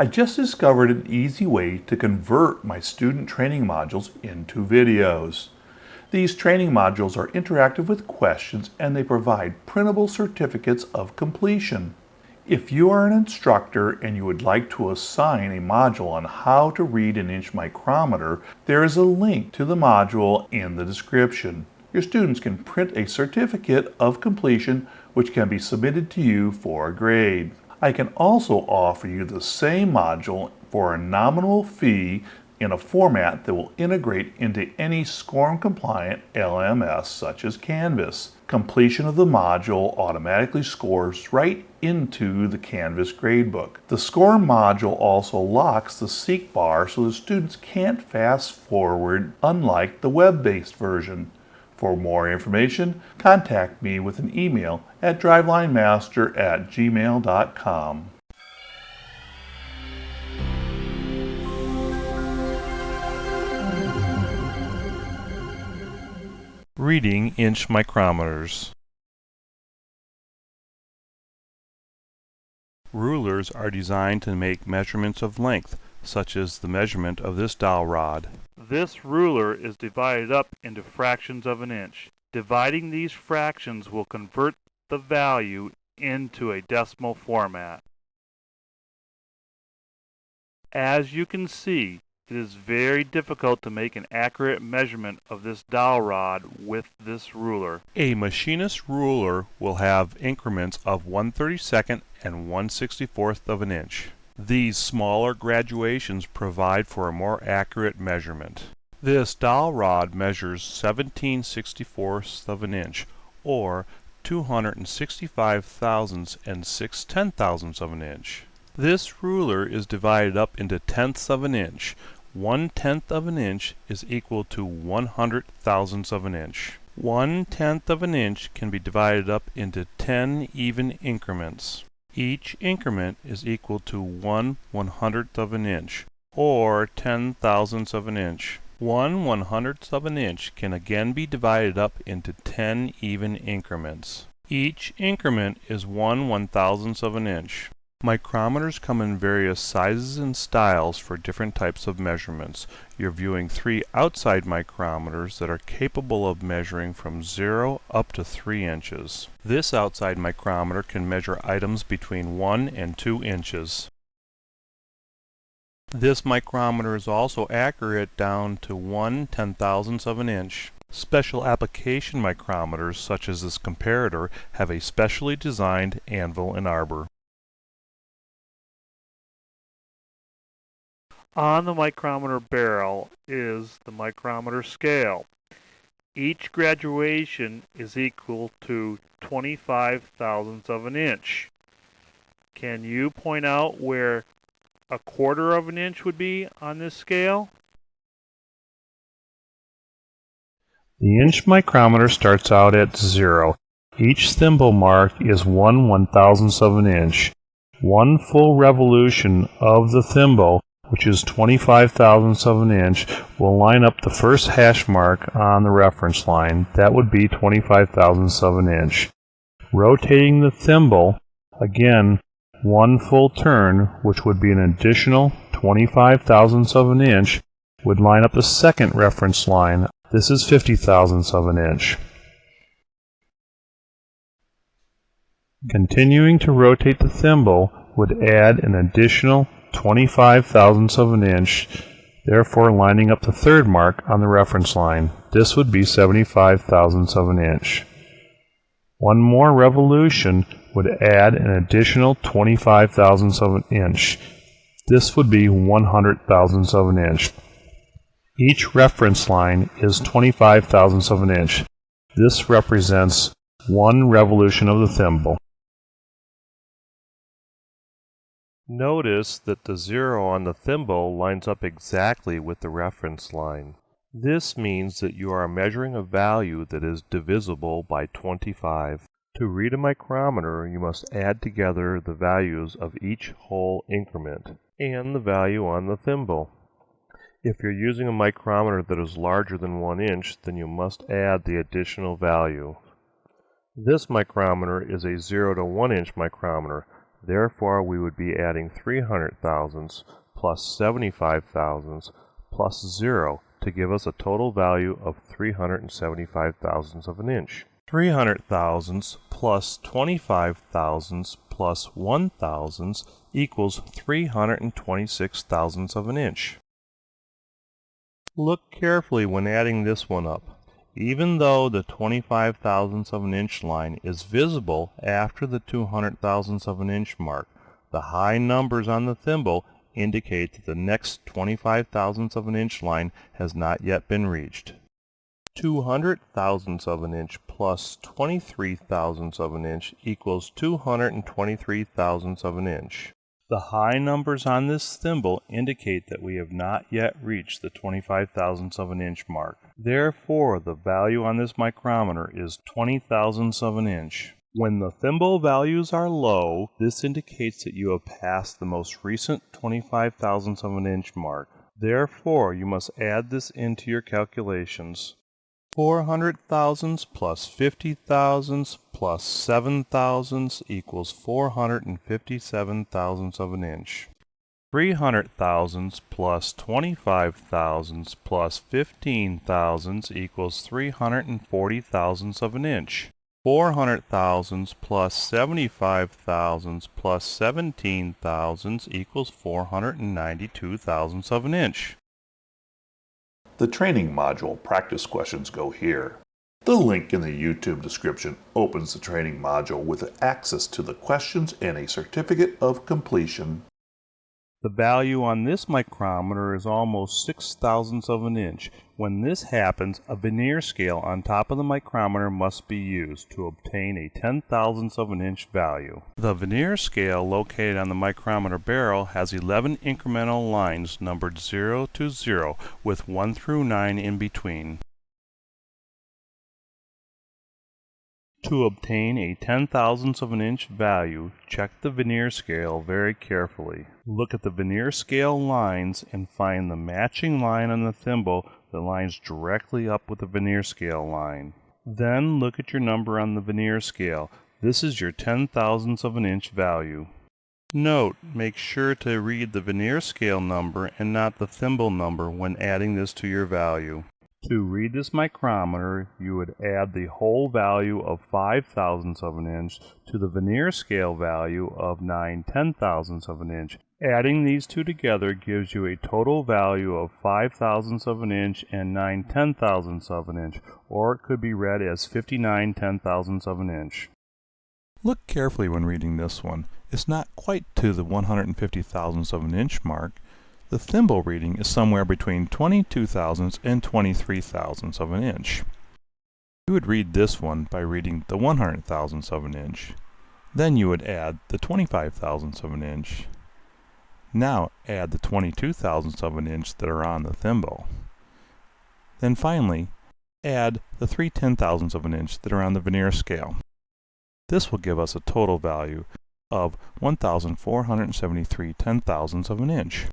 I just discovered an easy way to convert my student training modules into videos. These training modules are interactive with questions and they provide printable certificates of completion. If you are an instructor and you would like to assign a module on how to read an inch micrometer, there is a link to the module in the description. Your students can print a certificate of completion which can be submitted to you for a grade. I can also offer you the same module for a nominal fee in a format that will integrate into any SCORM compliant LMS such as Canvas. Completion of the module automatically scores right into the Canvas gradebook. The SCORM module also locks the seek bar so the students can't fast forward, unlike the web-based version. For more information, contact me with an email at DrivelineMaster@gmail.com. Reading inch micrometers. Rulers are designed to make measurements of length, such as the measurement of this dowel rod. This ruler is divided up into fractions of an inch. Dividing these fractions will convert the value into a decimal format. As you can see, it is very difficult to make an accurate measurement of this dowel rod with this ruler. A machinist ruler will have increments of 1/32 and 1/64 of an inch. These smaller graduations provide for a more accurate measurement. This dowel rod measures 17/64 of an inch, or 265 thousandths and 6/10,000ths of an inch. This ruler is divided up into tenths of an inch. 1/10 of an inch is equal to 100 thousandths of an inch. 1/10 of an inch can be divided up into 10 even increments. Each increment is equal to 1/100th of an inch, or 10 thousandths of an inch. 1/100th of an inch can again be divided up into 10 even increments. Each increment is 1/1000th of an inch. Micrometers come in various sizes and styles for different types of measurements. You're viewing 3 outside micrometers that are capable of measuring from 0 up to 3 inches. This outside micrometer can measure items between 1 and 2 inches. This micrometer is also accurate down to 1/10,000th of an inch. Special application micrometers, such as this comparator, have a specially designed anvil and arbor. On the micrometer barrel is the micrometer scale. Each graduation is equal to 25 thousandths of an inch. Can you point out where 1/4 of an inch would be on this scale? The inch micrometer starts out at 0. Each thimble mark is 1/1000th of an inch. One full revolution of the thimble, which is 25 thousandths of an inch, will line up the first hash mark on the reference line. That would be 25 thousandths of an inch. Rotating the thimble, again, one full turn, which would be an additional 25 thousandths of an inch, would line up the second reference line. This is 50 thousandths of an inch. Continuing to rotate the thimble would add an additional 25 thousandths of an inch, therefore lining up the third mark on the reference line. This would be 75 thousandths of an inch. One more revolution would add an additional 25 thousandths of an inch. This would be 100 thousandths of an inch. Each reference line is 25 thousandths of an inch. This represents one revolution of the thimble. Notice that the 0 on the thimble lines up exactly with the reference line. This means that you are measuring a value that is divisible by 25. To read a micrometer, you must add together the values of each whole increment and the value on the thimble. If you're using a micrometer that is larger than 1 inch, then you must add the additional value. This micrometer is a 0 to 1 inch micrometer. Therefore, we would be adding 300 thousandths plus 75 thousandths plus 0 to give us a total value of 375 thousandths of an inch. 300 thousandths plus 25 thousandths plus 1 thousandths equals 326 thousandths of an inch. Look carefully when adding this one up. Even though the 25 thousandths of an inch line is visible after the 200 thousandths of an inch mark, the high numbers on the thimble indicate that the next 25 thousandths of an inch line has not yet been reached. 200 thousandths of an inch plus 23 thousandths of an inch equals 223 thousandths of an inch. The high numbers on this thimble indicate that we have not yet reached the 25 thousandths of an inch mark. Therefore, the value on this micrometer is 20 thousandths of an inch. When the thimble values are low, this indicates that you have passed the most recent 25 thousandths of an inch mark. Therefore, you must add this into your calculations. 400 thousandths plus 50 thousandths plus 7 thousandths equals 457 thousandths of an inch. 300 thousandths plus 25 thousandths plus 15 thousandths equals 340 thousandths of an inch. 400 thousandths plus 75 thousandths plus 17 thousandths equals 492 thousandths of an inch. The training module practice questions go here. The link in the YouTube description opens the training module with access to the questions and a certificate of completion. The value on this micrometer is almost 6 thousandths of an inch. When this happens, a vernier scale on top of the micrometer must be used to obtain a 10 thousandths of an inch value. The vernier scale located on the micrometer barrel has 11 incremental lines numbered 0 to 0 with 1 through 9 in between. To obtain a 10 thousandths of an inch value, check the vernier scale very carefully. Look at the vernier scale lines and find the matching line on the thimble that lines directly up with the vernier scale line. Then look at your number on the vernier scale. This is your 10 thousandths of an inch value. Note, make sure to read the vernier scale number and not the thimble number when adding this to your value. To read this micrometer, you would add the whole value of 5 thousandths of an inch to the vernier scale value of 9 10,000ths of an inch. Adding these two together gives you a total value of 5 thousandths of an inch and 9 10,000ths of an inch, or it could be read as 59 10,000ths of an inch. Look carefully when reading this one. It's not quite to the 150 thousandths of an inch mark. The thimble reading is somewhere between 22 thousandths and 23 thousandths of an inch. You would read this one by reading the 100 thousandths of an inch. Then you would add the 25 thousandths of an inch. Now add the 22 thousandths of an inch that are on the thimble. Then finally, add the 3 10,000ths of an inch that are on the vernier scale. This will give us a total value of 1,473 10,000ths of an inch.